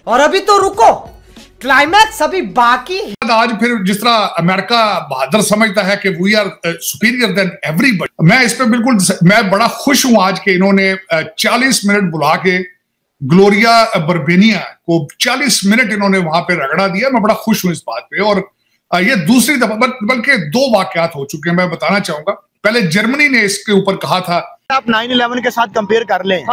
और अभी तो रुको, क्लाइमैक्स अभी बाकी है। आज फिर जिस तरह अमेरिका बहादुर समझता है कि we are superior than everybody, मैं इस पे बिल्कुल, मैं बड़ा खुश हूं आज के इन्होंने 40 मिनट बुला के ग्लोरिया बर्बेनिया को 40 मिनट इन्होंने वहां पे रगड़ा दिया। मैं बड़ा खुश हूं इस बात पे। और ये दूसरी दफा, बल्कि 2 वाकयात हो चुके हैं, मैं बताना चाहूंगा। पहले जर्मनी ने इसके ऊपर कहा था, आप 9/11 के साथ कंपेयर कर लें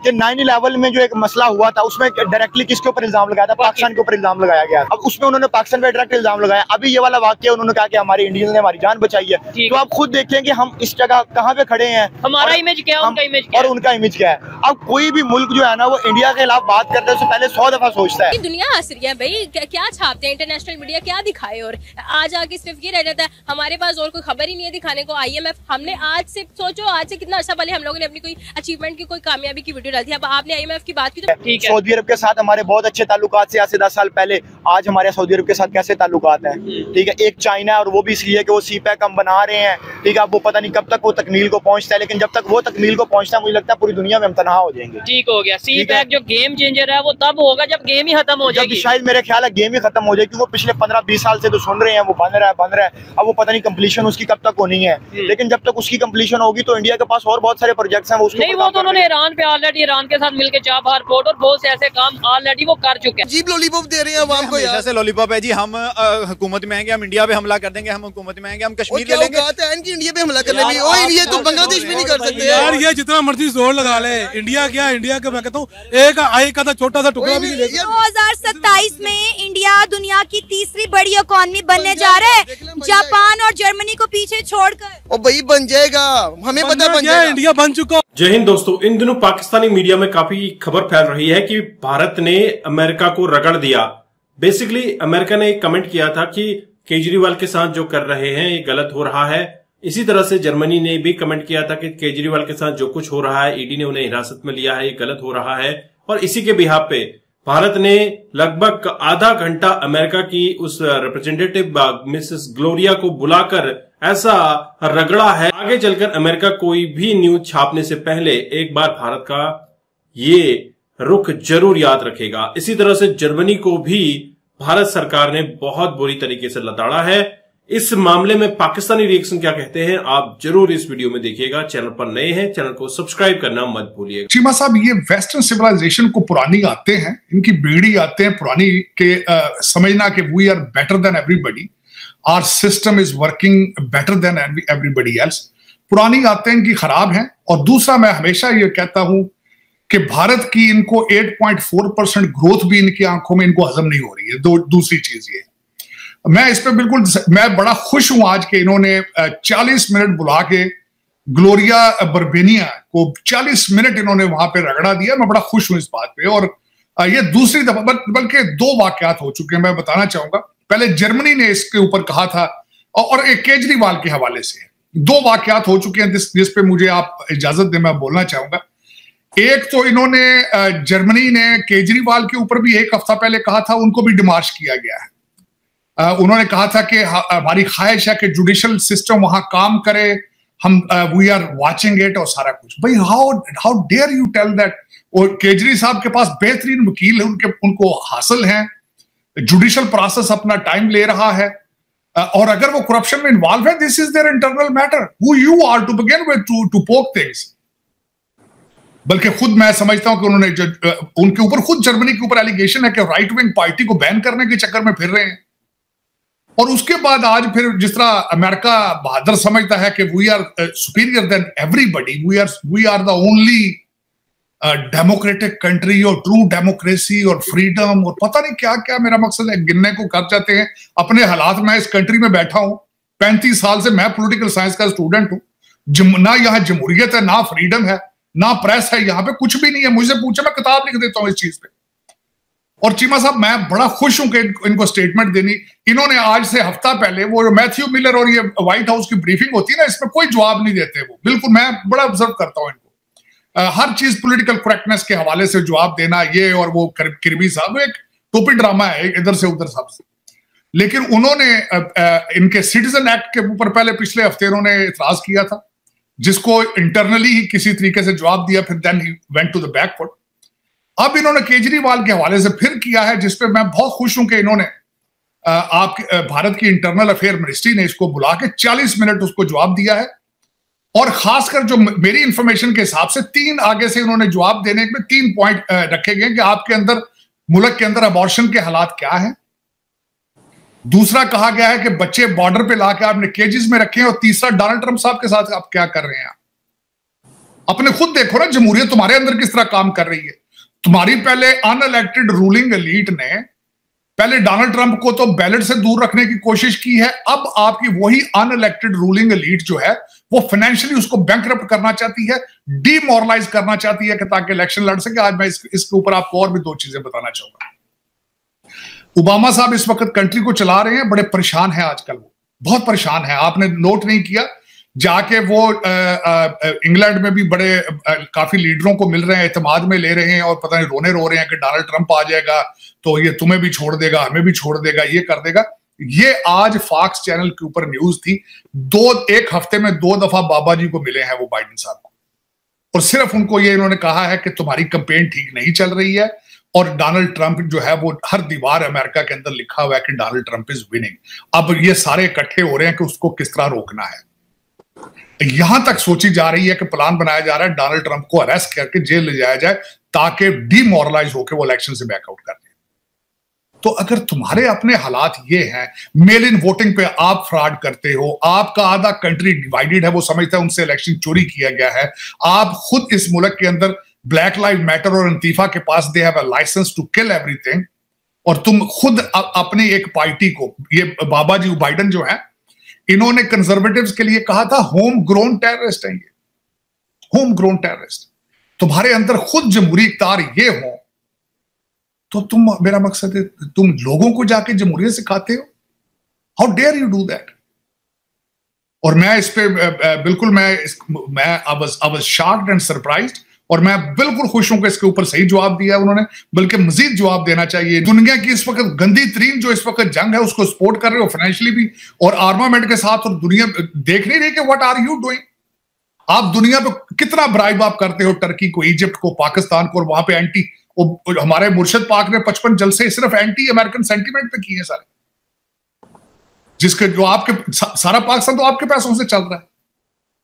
कि 9/11 में जो एक मसला हुआ था उसमें डायरेक्टली किसके ऊपर इल्जाम लगाया था? पाकिस्तान के ऊपर इल्जाम लगाया गया। अब उसमें उन्होंने पाकिस्तान पे डायरेक्ट इल्जाम लगाया। अभी ये वाला वाकया उन्होंने कहा कि हमारे इंडियंस ने हमारी जान बचाई है। तो आप खुद देखें कि हम इस जगह कहाँ पे खड़े हैं, हमारा इमेज क्या है, उनका इमेज क्या है और उनका इमेज क्या है। अब कोई भी मुल्क जो है ना, वो इंडिया के खिलाफ बात करते हैं उससे पहले 100 दफा सोचता है। दुनिया हंस रही है भाई, क्या छापते हैं इंटरनेशनल मीडिया, क्या दिखाए, और आज आके सिर्फ ये रह जाता है हमारे पास और कोई खबर ही नहीं है दिखाने को। IMF हमने आज से सोचो, आज से कितना अर्सा पहले हम लोगों ने अपनी कोई अचीवमेंट की, कोई कामयाबी की वीडियो डाली थी। अब आपने IMF की बात की तो ठीक है। सऊदी अरब के साथ हमारे बहुत अच्छे ताल्लुकात से आज से 10 साल पहले, आज हमारे सऊदी अरब के साथ कैसे ताल्लुकात हैं? ठीक है, एक चाइना है और वो भी इसलिए कि वो CPEC हम बना रहे हैं। ठीक है, अब वो पता नहीं कब तक वो तकमील को पहुंचता है, लेकिन जब तक वो तकमील को पहुंचता है मुझे लगता है पूरी दुनिया में हम तनहा हो जाएंगे। ठीक हो गया, CPEC जो गेम चेंजर है वो तब होगा जब गेम ही खत्म हो जाएगी। शायद मेरे ख्याल है गेम ही खत्म हो जाएगी, क्योंकि पिछले 15-20 साल से तो सुन रहे हैं वो बन रहा है। अब वो पता नहीं कंप्लीशन उसकी कब तक होनी है, लेकिन जब तक उसकी कंप्लीशन होगी तो इंडिया के पास और बहुत सारे प्रोजेक्ट्स हैं। नहीं, वो तो उन्होंने ईरान पे ऑलरेडी, ईरान के साथ मिलकर चाबहार पोर्ट और बहुत से ऐसे काम ऑलरेडी वो कर चुके हैं। जीप लॉलीपॉप दे रहे हैं आवाम को यार। जैसे लॉलीपॉप है जी, हम हुकूमत में आएंगे, हम इंडिया पे हमला कर देंगे, हम हुकूमत में आएंगे, हम कश्मीर ले लेंगे। इनकी इंडिया पे हमला करने भी, ओए ये तो बांग्लादेश में नहीं कर सकते यार। ये जितना मर्जी जोर लगा ले, इंडिया क्या, इंडिया का मैं कहता हूँ एक आधा छोटा सा टुकड़ा भी नहीं लेगा। 2027 में इंडिया दुनिया की तीसरी बड़ी इकोनॉमी बनने जा रहा है, जापान और जर्मनी को पीछे छोड़कर। ओ भाई बन जाएगा, हमें पता बन जाएगा, इंडिया बन चुका। जय हिंद दोस्तों, इन दिनों पाकिस्तानी मीडिया में काफी खबर फैल रही है कि भारत ने अमेरिका को रगड़ दिया। बेसिकली अमेरिका ने एक कमेंट किया था कि केजरीवाल के साथ जो कर रहे हैं ये गलत हो रहा है। इसी तरह से जर्मनी ने भी कमेंट किया था कि केजरीवाल के साथ जो कुछ हो रहा है, ED ने उन्हें हिरासत में लिया है, ये गलत हो रहा है। और इसी के बिहाफ पे भारत ने लगभग आधा घंटा अमेरिका की उस रिप्रेजेंटेटिव मिसेस ग्लोरिया को बुलाकर ऐसा रगड़ा है। आगे चलकर अमेरिका कोई भी न्यूज छापने से पहले एक बार भारत का ये रुख जरूर याद रखेगा। इसी तरह से जर्मनी को भी भारत सरकार ने बहुत बुरी तरीके से लताड़ा है। इस मामले में पाकिस्तानी रिएक्शन क्या कहते हैं, आप जरूर इस वीडियो में देखिएगा। चैनल पर नए हैं, चैनल को सब्सक्राइब करना मत भूलिएगा। चीमा साहब, ये वेस्टर्न सिविलाइजेशन को पुरानी आते हैं, इनकी बीड़ी आते हैं पुरानी के समझना कि we are better than everybody, our system is working better than everybody else. पुरानी आते हैं इनकी खराब हैं। और दूसरा, मैं हमेशा ये कहता हूं कि भारत की इनको 8.4% ग्रोथ भी इनकी आंखों में इनको हजम नहीं हो रही है। दूसरी चीज ये, मैं इस पे बिल्कुल, मैं बड़ा खुश हूं आज के इन्होंने 40 मिनट बुला के ग्लोरिया बर्बेनिया को 40 मिनट इन्होंने वहां पे रगड़ा दिया। मैं बड़ा खुश हूं इस बात पे। और ये दूसरी दफा, बल्कि 2 वाकयात हो चुके हैं, मैं बताना चाहूंगा। पहले जर्मनी ने इसके ऊपर कहा था, और एक केजरीवाल के हवाले से 2 वाकयात हो चुके हैं जिस पे मुझे आप इजाजत दें, मैं बोलना चाहूंगा। एक तो इन्होंने जर्मनी ने केजरीवाल के ऊपर भी एक हफ्ता पहले कहा था, उनको भी डिमार्श किया गया है। उन्होंने कहा था कि हमारी ख्वाहिश है कि जुडिशियल सिस्टम वहां काम करे, हम वी आर वाचिंग इट और सारा कुछ। भाई how dare you tell that. और केजरी साहब के पास बेहतरीन वकील है, उनको हासिल हैं, जुडिशियल प्रोसेस अपना टाइम ले रहा है। और अगर वो करप्शन में इन्वॉल्व है, this is their internal matter, who you are to begin with to poke things. बल्कि खुद मैं समझता हूं कि उन्होंने उनके ऊपर, खुद जर्मनी के ऊपर एलिगेशन है कि राइट विंग पार्टी को बैन करने के चक्कर में फिर रहे हैं। और उसके बाद आज फिर जिस तरह अमेरिका बहादुर समझता है कि we are superior than everybody, we are the only democratic country और ट्रू डेमोक्रेसी और फ्रीडम और पता नहीं क्या क्या, मेरा मकसद है गिनने को कर जाते हैं अपने हालात। मैं इस कंट्री में बैठा हूं 35 साल से, मैं पॉलिटिकल साइंस का स्टूडेंट हूं। ना यहाँ जमहूरियत है, ना फ्रीडम है, ना प्रेस है, यहाँ पे कुछ भी नहीं है। मुझसे पूछे, मैं किताब लिख देता हूं इस चीज पे। और चीमा साहब, मैं बड़ा खुश हूं कि इनको स्टेटमेंट देनी। इन्होंने आज से हफ्ता पहले वो मैथ्यू मिलर और ये व्हाइट हाउस की ब्रीफिंग होती है ना, इसमें कोई जवाब नहीं देते वो, बिल्कुल। मैं बड़ा ऑब्जर्व करता हूं इनको, हर चीज पॉलिटिकल करेक्टनेस के हवाले से जवाब देना, ये और वो। किरबी साहब एक टोपी ड्रामा है, इधर से उधर सब से। लेकिन उन्होंने इनके सिटीजन एक्ट के ऊपर पहले पिछले हफ्ते इन्होंने इतराज किया था, जिसको इंटरनली ही किसी तरीके से जवाब दिया, फिर then he went to the back foot. अब इन्होंने केजरीवाल के हवाले से फिर किया है, जिसपे मैं बहुत खुश हूं कि इन्होंने आपके भारत की इंटरनल अफेयर मिनिस्ट्री ने इसको बुला के 40 मिनट उसको जवाब दिया है। और खासकर जो मेरी इंफॉर्मेशन के हिसाब से 3 आगे से उन्होंने जवाब देने में 3 पॉइंट रखे गए कि आपके अंदर मुल्क के अंदर अबॉर्शन के हालात क्या है। दूसरा कहा गया है कि बच्चे बॉर्डर पे लाके आपने केजेस में रखे हैं। और तीसरा डोनाल्ड ट्रंप साहब के साथ आप क्या कर रहे हैं। अपने खुद देखो ना, जमहूरियत तुम्हारे अंदर किस तरह काम कर रही है। तुम्हारी पहले अनइलेक्टेड रूलिंग एलीट ने पहले डोनाल्ड ट्रंप को तो बैलेट से दूर रखने की कोशिश की है। अब आपकी वही अनइलेक्टेड रूलिंग एलीट जो है वो फाइनेंशियली उसको बैंकरप्ट करना चाहती है, डीमोरलाइज करना चाहती है कि ताकि इलेक्शन लड़ सके। आज मैं इसके ऊपर आपको और भी 2 चीजें बताना चाहूंगा। ओबामा साहब इस वक्त कंट्री को चला रहे हैं, बड़े परेशान हैं आजकल, वो बहुत परेशान है। आपने नोट नहीं किया, जाके वो इंग्लैंड में भी बड़े काफी लीडरों को मिल रहे हैं, एतमाद में ले रहे हैं और पता नहीं रोने रो रहे हैं कि डोनाल्ड ट्रंप आ जाएगा तो ये तुम्हें भी छोड़ देगा, हमें भी छोड़ देगा, ये कर देगा। ये आज फॉक्स चैनल के ऊपर न्यूज थी। 1 हफ्ते में 2 दफा बाबा जी को मिले हैं वो बाइडेन साहब को, और सिर्फ उनको ये इन्होंने कहा है कि तुम्हारी कैंपेन ठीक नहीं चल रही है और डोनाल्ड ट्रंप जो है वो हर दीवार अमेरिका के अंदर लिखा हुआ है कि डोनाल्ड ट्रंप इज विनिंग। अब ये सारे इकट्ठे हो रहे हैं कि उसको किस तरह रोकना है। यहां तक सोची जा रही है कि प्लान बनाया जा रहा है डोनाल्ड ट्रंप को अरेस्ट करके जेल ले जाया जाए ताकि डीमोरलाइज होकर वो इलेक्शन से बैकआउट कर दे। तो अगर तुम्हारे अपने हालात ये हैं, मेल इन वोटिंग पे आप फ्रॉड करते हो, आपका आधा कंट्री डिवाइडेड है, वो समझता है उनसे इलेक्शन चोरी किया गया है, आप खुद इस मुल्क के अंदर ब्लैक लाइव मैटर और अंतीफा के पास they have a licence to kill everything, और तुम खुद अपनी एक पार्टी को, ये बाबा जी बाइडेन जो है, इन्होंने कंजर्वेटिव्स के लिए कहा था होम ग्रोन टेररिस्ट है, ये होम ग्रोन टेररिस्ट। तुम्हारे अंदर खुद जमहूरी इख्तियार ये हो तो तुम, मेरा मकसद है तुम लोगों को जाके जमहूरियत सिखाते हो। How dare you do that. और मैं इस पे बिल्कुल मैं I was shocked and surprised, और मैं बिल्कुल खुश हूं कि इसके ऊपर सही जवाब दिया है उन्होंने, बल्कि मजीद जवाब देना चाहिए। दुनिया की इस वक्त गंदी तरीन जो इस वक्त जंग है उसको सपोर्ट कर रहे हो फाइनेंशियली भी और आर्मामेंट के साथ, और दुनिया देख नहीं रही कि व्हाट आर यू डूइंग। आप दुनिया पे कितना ब्राइब आप करते हो, टर्की को, इजिप्ट को, पाकिस्तान को, और वहां पे एंटी, हमारे मुर्शिद पाक ने 55 जलसे सिर्फ एंटी अमेरिकन सेंटीमेंट पे किए हैं सारे, जिसके जो आपके सारा पाकिस्तान तो आपके पैसों से चल रहा है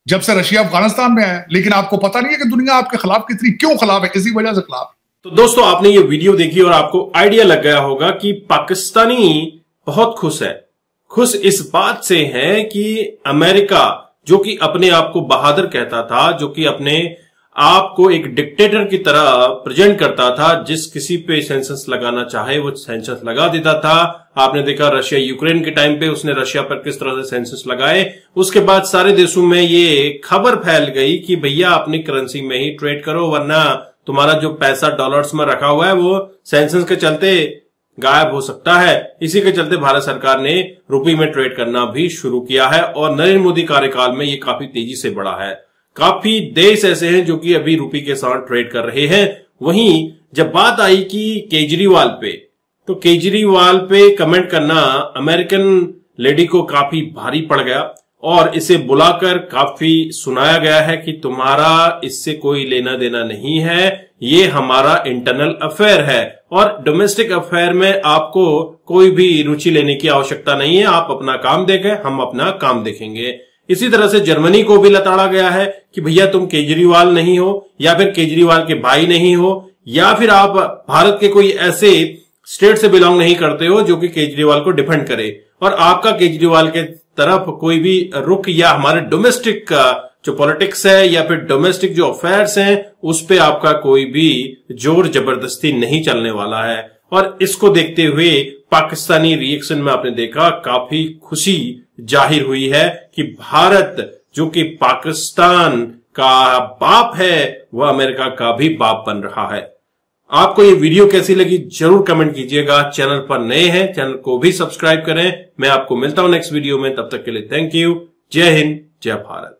जब से रशिया अफगानिस्तान में आया, लेकिन आपको पता नहीं है कि दुनिया आपके खिलाफ कितनी क्यों खिलाफ है, इसी वजह से खिलाफ। तो दोस्तों, आपने ये वीडियो देखी और आपको आइडिया लग गया होगा कि पाकिस्तानी बहुत खुश है। खुश इस बात से है कि अमेरिका, जो कि अपने आप को बहादुर कहता था, जो कि अपने आप को एक डिक्टेटर की तरह प्रेजेंट करता था, जिस किसी पे सेंसस लगाना चाहे वो सेंसस लगा देता था। आपने देखा रशिया यूक्रेन के टाइम पे उसने रशिया पर किस तरह से सेंसस लगाए। उसके बाद सारे देशों में ये खबर फैल गई कि भैया अपनी करेंसी में ही ट्रेड करो, वरना तुम्हारा जो पैसा डॉलर्स में रखा हुआ है वो सेंसस के चलते गायब हो सकता है। इसी के चलते भारत सरकार ने रुपये में ट्रेड करना भी शुरू किया है और नरेंद्र मोदी कार्यकाल में ये काफी तेजी से बढ़ा है। काफी देश ऐसे हैं जो कि अभी रुपये के साथ ट्रेड कर रहे हैं। वहीं जब बात आई कि केजरीवाल पे, तो केजरीवाल पे कमेंट करना अमेरिकन लेडी को काफी भारी पड़ गया और इसे बुलाकर काफी सुनाया गया है कि तुम्हारा इससे कोई लेना देना नहीं है, ये हमारा इंटरनल अफेयर है और डोमेस्टिक अफेयर में आपको कोई भी रुचि लेने की आवश्यकता नहीं है। आप अपना काम देखें, हम अपना काम देखेंगे। इसी तरह से जर्मनी को भी लताड़ा गया है कि भैया तुम केजरीवाल नहीं हो, या फिर केजरीवाल के भाई नहीं हो, या फिर आप भारत के कोई ऐसे स्टेट से बिलोंग नहीं करते हो जो कि केजरीवाल को डिफेंड करे, और आपका केजरीवाल के तरफ कोई भी रुख या हमारे डोमेस्टिक जो पॉलिटिक्स है या फिर डोमेस्टिक जो अफेयर्स हैं उस पे आपका कोई भी जोर जबरदस्ती नहीं चलने वाला है। और इसको देखते हुए पाकिस्तानी रिएक्शन में आपने देखा काफी खुशी जाहिर हुई है कि भारत जो कि पाकिस्तान का बाप है वह अमेरिका का भी बाप बन रहा है। आपको ये वीडियो कैसी लगी जरूर कमेंट कीजिएगा। चैनल पर नए हैं, चैनल को भी सब्सक्राइब करें। मैं आपको मिलता हूं नेक्स्ट वीडियो में, तब तक के लिए थैंक यू। जय हिंद, जय भारत।